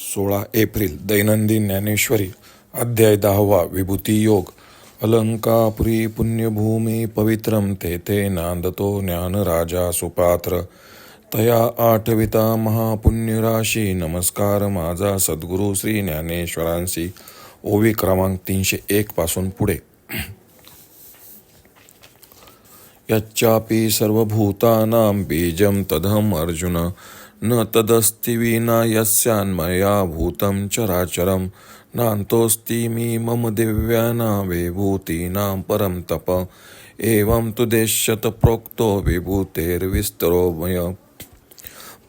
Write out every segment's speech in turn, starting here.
16 April दैनंदिन ज्ञानेश्वरी अध्याय 10 विभूती योग. अलंकापुरी पुण्यभूमी पवित्रम तेथे नांदतो ज्ञानराजा सुपात्र. तया आठविता महापुण्यराशी नमस्कार माझा सद्गुरू श्री ज्ञानेश्वरांशी. ओवी क्रमांक 301 पासून पुढे. यच्चापि सर्वभूतानां बीजं तदहम् अर्जुन न तदस्ति विना यस्यान्मया भूतं चराचरं नान्तोऽस्ति मे मम दिव्यानां विभूतीनां परं तप. एवं तु देश्यत प्रोक्तो विभूतेर्विस्तरो मय.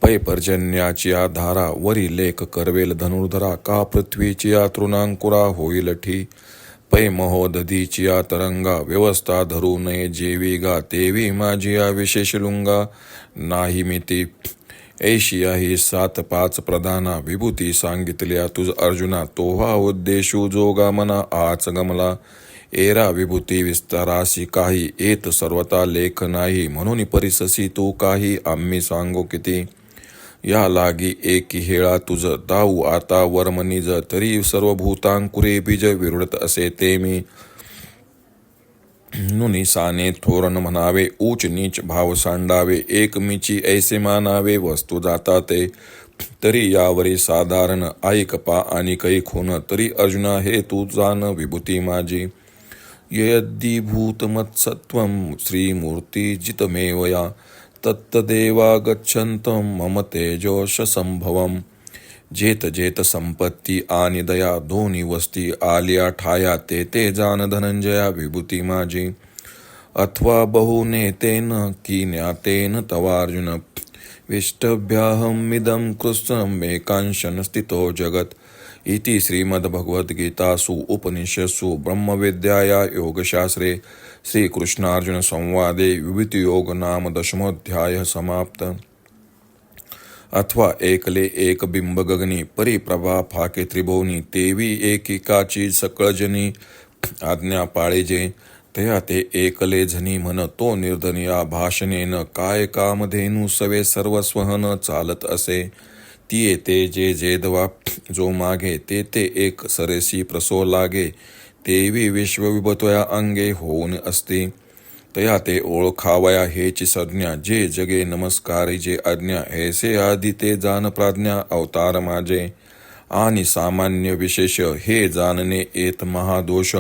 पै पर्जन्याची धारा वरी लेख करवेल धनुर्धरा का पृथ्वीची तृणांकुरा होईल ठी. पै महोदधीची तरंगा व्यवस्था धरू नये जेवी गा तेवी माझी विशेष लुंगा नाही मिती. ऐशिया ही 7-5 प्रधाना विभूती सांगितल्या तुझ अर्जुना तोहा उद्देशू जोगा मना आच गमला. एरा विभूती विस्तारासी काही येत सर्वता लेख नाही म्हणून परिससी तू काही आम्ही सांगो किती. या लागी एकी हेळा तुझ दाऊ आता वर्मनिज तरी सर्वभूतांकुरे बीज विरुडत असे ते मी. नुनी साने थोरण म्हणावे ऊच नीच भाव सांडावे एकमीची ऐसे मानावे वस्तू जाता ते. तरी यावरी साधारण ऐक पा आणि कै खून तरी अर्जुना हे तू जाण विभूती माझी. यद्दिभूतमत्सत्वं श्रीमूर्ती जितमेवया तत्तदेवा गच्छन्तं मम तेजोश संभवम. जेत जेत संपत्ती आणि दया दोन्ही वस्ती आलिया ठाया ते ते जान धनंजया विभूती माझी. अथवा बहुनेतेन की ज्ञातेन तवार्जुन विष्टभ्याहमिदं कृत्स्नम् एकांशन स्थितो जगत. इति श्रीमद्भगवद्गीतासु उपनिषत्सु ब्रह्मविद्याया योगशास्त्रे श्रीकृष्णार्जुन संवादे विभूतियोग नाम 10मोऽध्यायः समाप्त. अथवा एकले एक बिंब गगनी परिप्रभा फाके त्रिभुवनी तेवी एकेकाची सकळजनी आज्ञा पाळेजे. तया ते एकले झनी म्हण तो निर्धनिया भाषणेन काय कामधेनु सवे सर्वस्वहन चालत असे. ती येते जे जेदवा जो मागे ते ते एक सरेसी प्रसो लागे तेवी विश्वविभतया अंगे होऊन असती. तया ते ओळखावया हेची संज्ञा जे जगे नमस्कारी जे आज्ञा ऐसे आदि ते जान प्राज्ञा अवतार माझे. आणि सामान्य विशेष हे जाणणे येत महादोष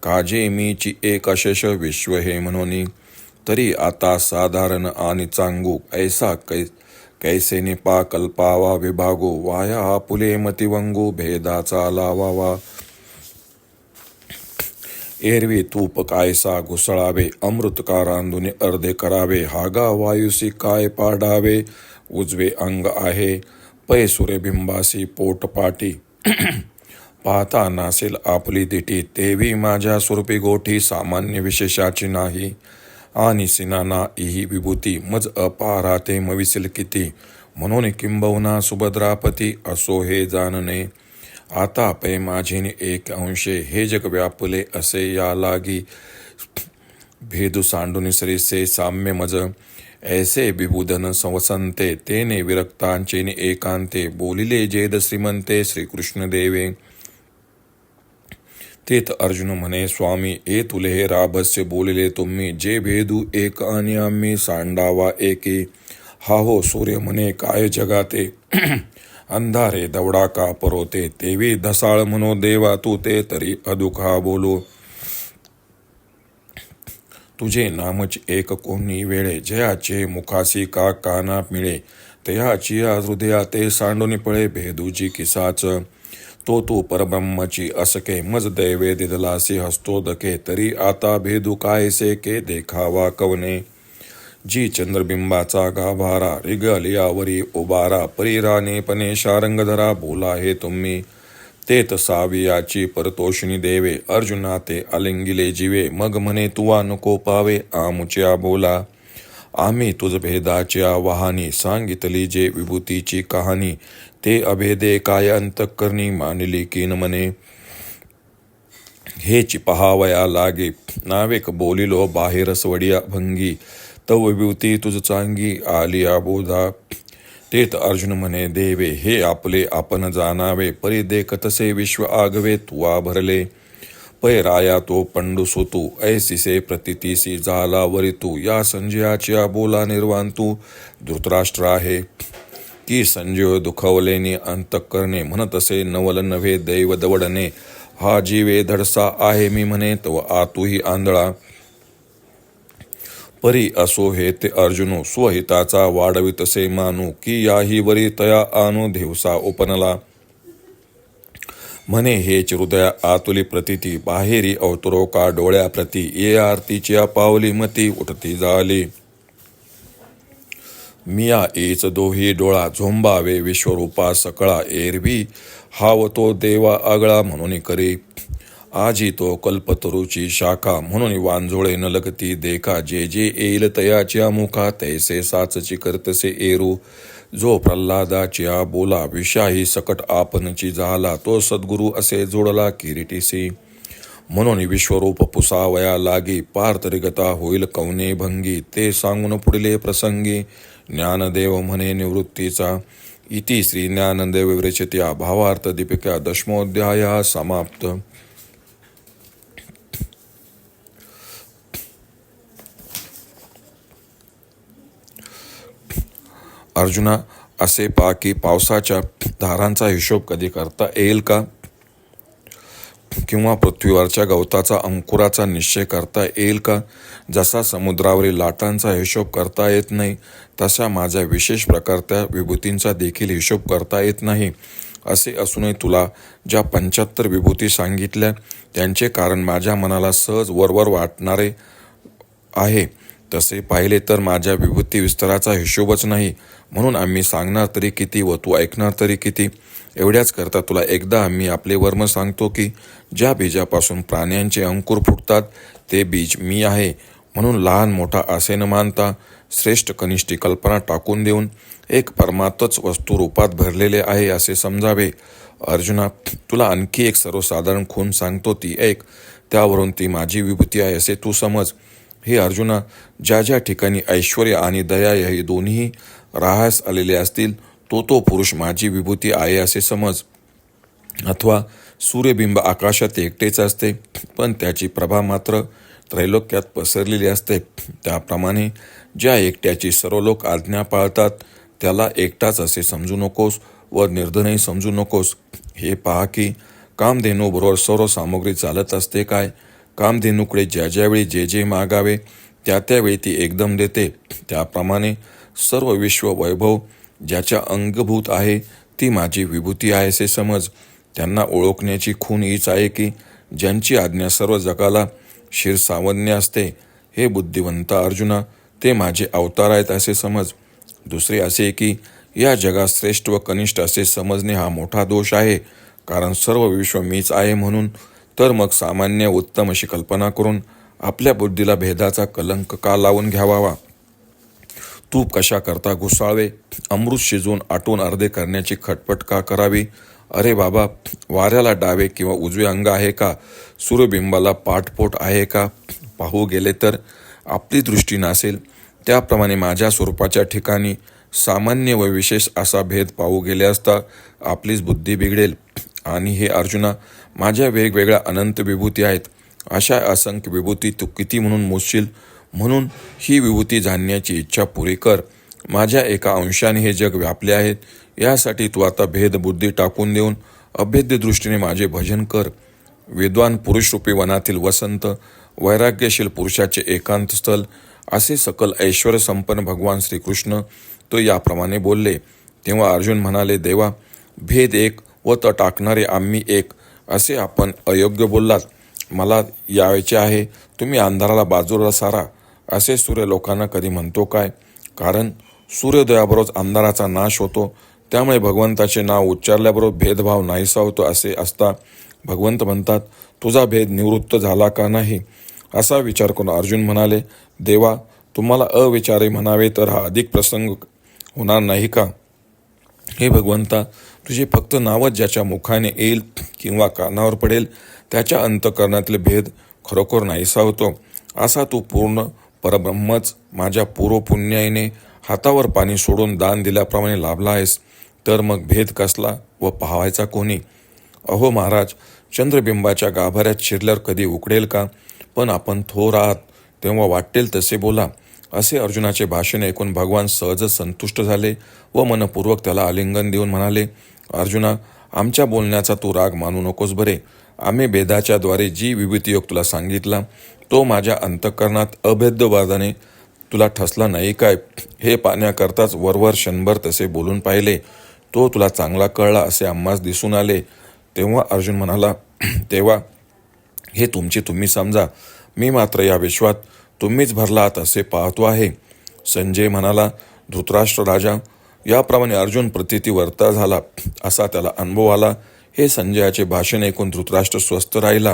काजे मीची एक अशेष विश्व हे म्हणून. तरी आता साधारण आणि चांगू ऐसा कैसेने पा कल्पावा विभागो वाया आपुले मतिवंगू भेदाचा लावावा. एरवी तूप कायसा घुसळावे अमृत का रांधुने अर्धे करावे. हागा वायुसी काय पाडावे उजवे अंग आहे पै सूर्यबिंबासी पोटपाटी. पाहता नासेल आपली दिटी तेवी माझ्या स्वरूपी गोठी सामान्य विशेषाची नाही. आणि सिनाना ही विभूती मज अपाराते मविसिल किती म्हणून किंबहुना सुभद्रापती असो हे जाणणे. आता पै माझीने एक अंशे हे जग व्यापले असे या लागी भेदू सांडून सरीसे साम्य मज. ऐसे विबुधन संवसंते तेने विरक्तांचेने एकांते बोलिले जेद श्रीमंते श्रीकृष्ण देवे. तेथ अर्जुन म्हणे स्वामी ए तुले हे राभस्य बोलिले तुम्ही जे भेदू एक आणि आम्ही सांडावा एकी. हा हो सूर्य म्हणे काय जगाते अंधारे दवडा का परोते तेवी धसाळ म्हणो देवा तू ते तरी अदुखा बोलो. तुझे नामच एक कोणी वेळे जयाचे मुखासी का काना मिळे तयाची हृदया ते सांडून पळे भेदूची किसाच. तो तू परब्रह्मची असके मज दैवे दिदलासी हस्तोदके तरी आता भेदू कायसे के देखावा कवने. जी चंद्रबिंबाचा गाभारा रिगलियावरी उबारा परिराने पणे शारंगधरा बोला हे तुम्ही. तेत सावियाची परतोषिणी देवे अर्जुना ते आलिंगिले जीवे मग म्हणे तुवा नको पावे आमुच्या बोला. आम्ही तुझ भेदाच्या वाहनी सांगितली जे विभूतीची कहाणी ते अभेदे काय अंतःकरणी मानली कीन म्हणे. हेची पहावया लागे नावेक बोलिलो बाहेर स्वडिया भंगी तव विभूती तुझ चांगी आलिया बोधा. तेथ अर्जुन म्हणे, देवे हे आपले आपण जाणावे, परी देख तसे विश्व आगवे तुवा भरले. पै राया तो पंडू सुतू, ऐसिसे प्रतितीसी झाला वरितू. या संजयाच्या बोला निर्वांतू, धृतराष्ट्र आहे की संजय दुखवलेने अंतःकरणे. म्हणतसे नवल नव्हे दैव दवडणे, हा जीवे धडसा आहे मी म्हणे तव आतुही आंधळा. परी असो हे ते अर्जुनो, स्वहिताचा वाढवितसे मानू. की याही वरी तया आणू दिवसा उपनला. म्हणे हेच हृदया आतुली प्रतिती, बाहेरी अवतरो का डोळ्याप्रती. ये आरतीच्या पावली मती उठती झाली. मिया एच दोही डोळा, झोंबावे विश्वरूपा सकळा. एरवी हावतो देवा आगळा, म्हणून करी आजी तो कल्पतरूची शाखा. म्हणून वांझोळे न लगती देखा, जे जे येईल तयाच्या मुखा. तैसे साचची करतसे एरू, जो प्रल्हादाच्या बोला. विषाही सकट आपणची झाला, तो सद्गुरू असे जोडला किरीटीसी. म्हणून विश्वरूप पुसावया लागी, पार तरी गता होईल कौने भंगी. ते सांगून पुढले प्रसंगी, ज्ञानदेव म्हणे निवृत्तीचा. इति श्री ज्ञानदेव विरचित्या भावार्थ दीपिका 10मोऽध्यायः समाप्त. अर्जुना, असे पहा की पावसाच्या धारांचा हिशोब कधी करता येईल का? किंवा पृथ्वीवरच्या गवताचा अंकुराचा निश्चय करता येईल का? जसा समुद्रावरील लाटांचा हिशोब करता येत नाही, तसा माझ्या विशेष प्रकारच्या विभूतींचा देखील हिशोब करता येत नाही. असे असूनही तुला ज्या 75 विभूती सांगितल्या, त्यांचे कारण माझ्या मनाला सहज वरवर वाटणारे आहे. तसे पाहिले तर माझ्या विभूती विस्ताराचा हिशोबच नाही. म्हणून आम्ही सांगणार तरी किती व तू ऐकणार तरी किती? एवढ्याच करता तुला एकदा आम्ही आपले वर्म सांगतो की ज्या बीजापासून प्राण्यांचे अंकुर फुटतात, ते बीज मी आहे. म्हणून लहान मोठा असे न मानता श्रेष्ठ कनिष्ठी कल्पना टाकून देऊन एक परमात्मच वस्तू रूपात भरलेले आहे असे समजावे. अर्जुना, तुला आणखी एक सर्वसाधारण खूण सांगतो, ती ऐक. त्यावरून ती माझी विभूती आहे असे तू समज. हे अर्जुना, ज्या ज्या ठिकाणी ऐश्वर्य आणि दया हे दोन्ही राहास आलेले असतील, तो पुरुष माझी विभूती आहे असे समज. अथवा सूर्यबिंब आकाशात एकटेच असते, पण त्याची प्रभा मात्र त्रैलोक्यात पसरलेली असते. त्याप्रमाणे ज्या एकट्याची सर्व लोक आज्ञा पाळतात, त्याला एकटाच असे समजू नकोस व निर्धनही समजू नकोस. हे पहा की कामधेनूबरोबर सर्व सामग्री चालत असते काय? कामधेनूकडे ज्या ज्यावेळी जे जे मागावे, त्या त्यावेळी ती एकदम देते. त्याप्रमाणे सर्व विश्व वैभव ज्याच्या अंगभूत आहे, ती माझी विभूती आहे असे समज. त्यांना ओळखण्याची खूण हीच आहे की ज्यांची आज्ञा सर्व जगाला शिरसावन्य असते. हे बुद्धिवंता अर्जुना, ते माझे अवतार आहेत असे समज. दुसरे असे की या जगात श्रेष्ठ व कनिष्ठ असे समजणे हा मोठा दोष आहे. कारण सर्व विश्व मीच आहे म्हणून. तर मग सामान्य उत्तम अशी कल्पना करून आपल्या बुद्धीला भेदाचा कलंक का लावून घ्यावा? तूप कशा करता घुसावे? अमृत शिजवून आटून अर्धे करण्याची खटपट का करावी? अरे बाबा, वाऱ्याला डावे किंवा उजवे अंग आहे का? सूर्यबिंबाला पाठपोट आहे का? पाहू गेले तर आपली दृष्टी नसेल. त्याप्रमाणे माझ्या स्वरूपाच्या ठिकाणी सामान्य व विशेष असा भेद पाहू गेले असता आपलीच बुद्धी बिघडेल. आणि हे अर्जुना, माझ्या वेगवेगळ्या अनंत विभूती आहेत. अशा असंख्य विभूती तू किती म्हणून मोजशील? म्हणून ही विभूती जाणण्याची इच्छा पुरी कर. माझ्या एका अंशाने हे जग व्यापले आहेत. यासाठी तू आता भेदबुद्धी टाकून देऊन अभेद्य दृष्टीने माझे भजन कर. विद्वान पुरुषरूपी वनातील वसंत, वैराग्यशील पुरुषाचे एकांत स्थल असे सकल ऐश्वर संपन्न भगवान श्रीकृष्ण तो याप्रमाणे बोलले. तेव्हा अर्जुन म्हणाले, देवा, भेद एक व त टाकणारे आम्ही एक असे आपण अयोग्य बोललात. मला यायचे आहे, तुम्ही अंधाराला बाजूला सारा असे सूर्य लोकांना कधी म्हणतो काय? कारण सूर्योदयाबरोबर अंधाराचा नाश होतो. त्यामुळे भगवंताचे नाव उच्चारल्याबरोबर भेदभाव नाहीसा होतो. असे असता भगवंत म्हणतात, तुझा भेद निवृत्त झाला का नाही? असा विचार करून अर्जुन म्हणाले, देवा, तुम्हाला अविचारे म्हणावे तर हा अधिक प्रसंग होणार नाही का? हे भगवंता, तुझे फक्त नावच ज्याच्या मुखाने येईल किंवा कानावर पडेल, त्याच्या अंतःकरणातील भेद खरोखर नाहीसा होतो. असा तू पूर्ण परब्रह्मच माझ्या पूर्व पुण्याईने हातावर पाणी सोडून दान दिल्याप्रमाणे लाभला आहेस, तर मग भेद कसला व पाहावायचा कोणी? अहो महाराज, चंद्रबिंबाच्या गाभाऱ्यात शिरल्यावर कधी उकडेल का? पण आपण थोर आहात, तेव्हा वाटेल तसे बोला. असे अर्जुनाचे भाषण ऐकून भगवान सहजच संतुष्ट झाले व मनपूर्वक त्याला आलिंगन देऊन म्हणाले, अर्जुना, आमच्या बोलण्याचा तू राग मानू नकोस बरे. आम्ही भेदाच्या द्वारे जी विभूतियोग तुला सांगितला तो माझ्या अंतःकरणात अभेद्यवादाने तुला ठसला नाही काय? हे पाहण्याकरताच वरवर क्षणभर तसे बोलून पाहिले. तो तुला चांगला कळला असे आम्हास दिसून आले. तेव्हा अर्जुन म्हणाला, तेव्हा हे तुमची तुम्ही समजा, मी मात्र या विश्वात तुम्हीच भरला आहात असे पाहतो आहे. संजय म्हणाला, धृतराष्ट्र राजा, याप्रमाणे अर्जुन प्रतितीवर्ता झाला असा त्याला अनुभव आला. हे संजयाचे भाषण ऐकून धृतराष्ट्र स्वस्थ राहिला.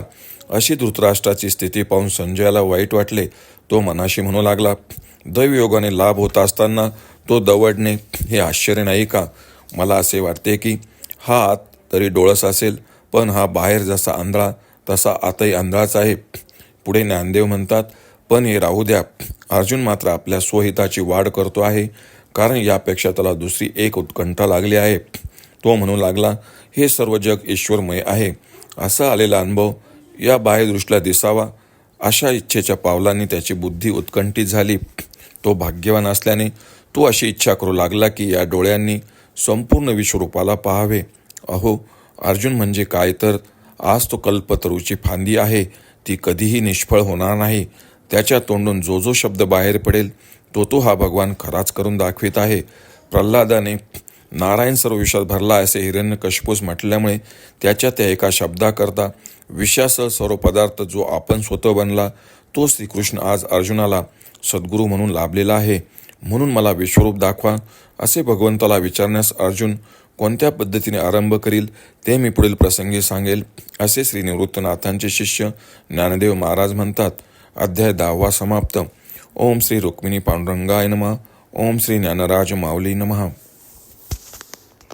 अशी धृतराष्ट्राची स्थिती पाहून संजयाला वाईट वाटले. तो मनाशी म्हणू लागला, दैवयोगाने लाभ होत असताना तो दवडणे हे आश्चर्य नाही का? मला असे वाटते की हा आत तरी डोळस असेल, पण हा बाहेर जसा आंधळा तसा आतही आंधळाच आहे. पुढे ज्ञानदेव म्हणतात, पण हे राहू द्या, अर्जुन मात्र आपल्या स्वहिताची वाढ करतो आहे, कारण यापेक्षा त्याला दुसरी एक उत्कंठा लागली आहे. तो म्हणू लागला, हे सर्व जग ईश्वरमय आहे. असा आलेला अनुभव या बाह्यदृष्टीला दिसावा अशा इच्छेच्या पावलांनी त्याची बुद्धी उत्कंठित झाली. तो भाग्यवान असल्याने तो अशी इच्छा करू लागला की या डोळ्यांनी संपूर्ण विश्वरूपाला पाहावे. अहो, अर्जुन म्हणजे काय तर आज तो कल्पतरूची फांदी आहे, ती कधीही निष्फळ होणार नाही. त्याच्या तोंडून जो जो शब्द बाहेर पडेल तो हा भगवान खराच करून दाखवित आहे. प्रल्हादाने नारायण सर्व विषात भरला असे हिरण्यकशिपूस म्हटल्यामुळे त्याच्या त्या एका शब्दाकरता विषयासह सर्व पदार्थ जो आपण स्वतः बनला तो श्रीकृष्ण आज अर्जुनाला सद्गुरू म्हणून लाभलेला आहे. म्हणून मला विश्वरूप दाखवा असे भगवंताला विचारण्यास अर्जुन कोणत्या पद्धतीने आरंभ करील ते मी पुढील प्रसंगी सांगेल, असे श्री निवृत्तनाथांचे शिष्य ज्ञानदेव महाराज म्हणतात. अध्याय 10 समाप्त. ओम श्री रुक्मिणी पांडुरंगाय नमः. ओम श्री ज्ञानराज माऊली नमः.